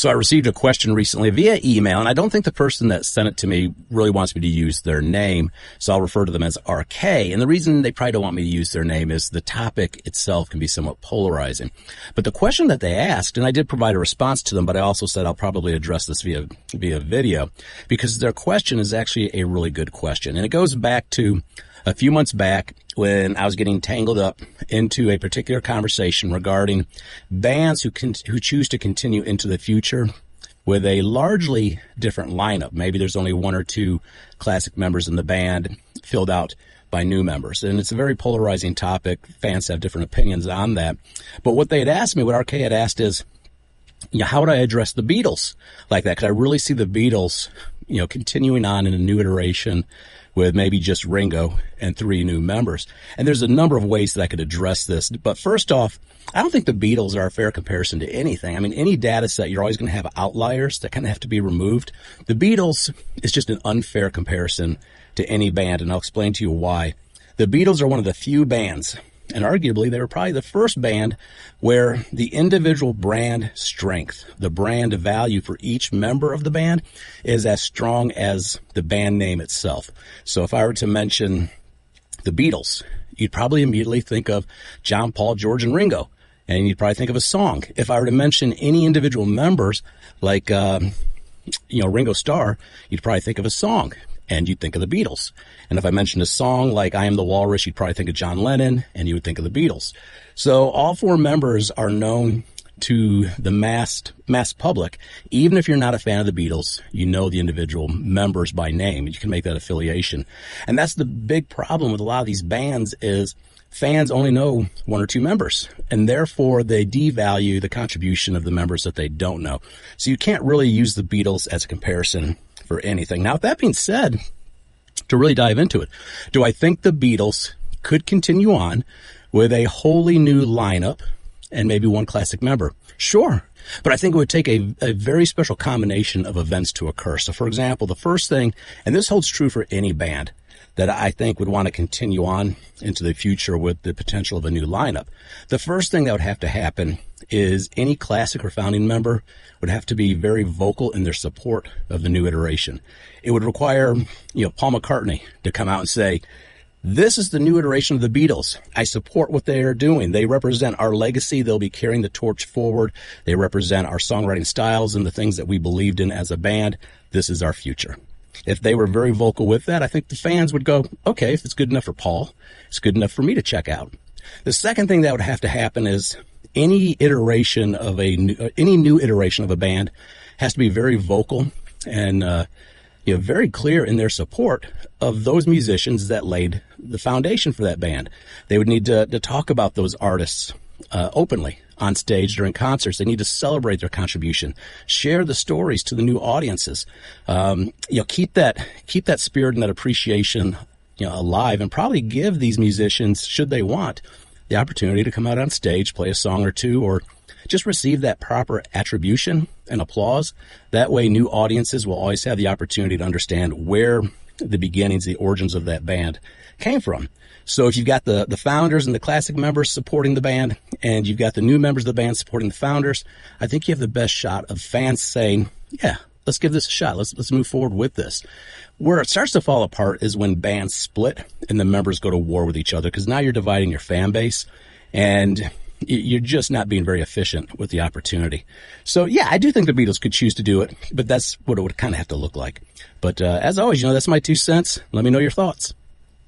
So I received a question recently via email, and I don't think the person that sent it to me really wants me to use their name, so I'll refer to them as RK. And the reason they probably don't want me to use their name is the topic itself can be somewhat polarizing. But the question that they asked, and I did provide a response to them, but I also said I'll probably address this via video, because their question is actually a really good question. And it goes back to a few months back when I was getting tangled up into a particular conversation regarding bands who choose to continue into the future with a largely different lineup. Maybe there's only one or two classic members in the band filled out by new members. And it's a very polarizing topic. Fans have different opinions on that. But what they had asked me, what RK had asked is, how would I address the Beatles like that? Because I really see the Beatles, continuing on in a new iteration with maybe just Ringo and 3 new members. And there's a number of ways that I could address this. But first off, I don't think the Beatles are a fair comparison to anything. I mean, any data set, you're always going to have outliers that kind of have to be removed. The Beatles is just an unfair comparison to any band, and I'll explain to you why. The Beatles are one of the few bands, and arguably they were probably the first band where the individual brand strength, the brand value for each member of the band is as strong as the band name itself. So if I were to mention the Beatles, you'd probably immediately think of John, Paul, George, and Ringo. And you'd probably think of a song. If I were to mention any individual members like, Ringo Starr, you'd probably think of a song. And you'd think of the Beatles. And if I mentioned a song like I Am the Walrus, you'd probably think of John Lennon, and you would think of the Beatles. So all 4 members are known to the mass public. Even if you're not a fan of the Beatles, you know the individual members by name. You can make that affiliation. And that's the big problem with a lot of these bands is fans only know 1 or 2 members, and therefore they devalue the contribution of the members that they don't know. So you can't really use the Beatles as a comparison for anything. Now, with that being said, to really dive into it, do I think the Beatles could continue on with a wholly new lineup and maybe 1 classic member? Sure. But I think it would take a very special combination of events to occur. So, for example, the first thing, and this holds true for any band that I think would want to continue on into the future with the potential of a new lineup, the first thing that would have to happen is any classic or founding member would have to be very vocal in their support of the new iteration. It would require, Paul McCartney to come out and say, this is the new iteration of the Beatles. I support what they are doing. They represent our legacy. They'll be carrying the torch forward. They represent our songwriting styles and the things that we believed in as a band. This is our future. If they were very vocal with that, I think the fans would go, okay, if it's good enough for Paul, it's good enough for me to check out. The second thing that would have to happen is any new iteration of a band has to be very vocal and very clear in their support of those musicians that laid the foundation for that band. They would need to talk about those artists openly on stage during concerts. They need to celebrate their contribution, share the stories to the new audiences. Keep that spirit and that appreciation alive, and probably give these musicians, should they want, the opportunity to come out on stage, play a song or two, or just receive that proper attribution and applause. That way, new audiences will always have the opportunity to understand where the beginnings, the origins of that band came from. So if you've got the founders and the classic members supporting the band, and you've got the new members of the band supporting the founders, I think you have the best shot of fans saying, yeah, let's give this a shot. Let's move forward with this. Where it starts to fall apart is when bands split and the members go to war with each other, because now you're dividing your fan base and you're just not being very efficient with the opportunity. So yeah, I do think the Beatles could choose to do it, but that's what it would kind of have to look like. But as always, that's my 2 cents. Let me know your thoughts.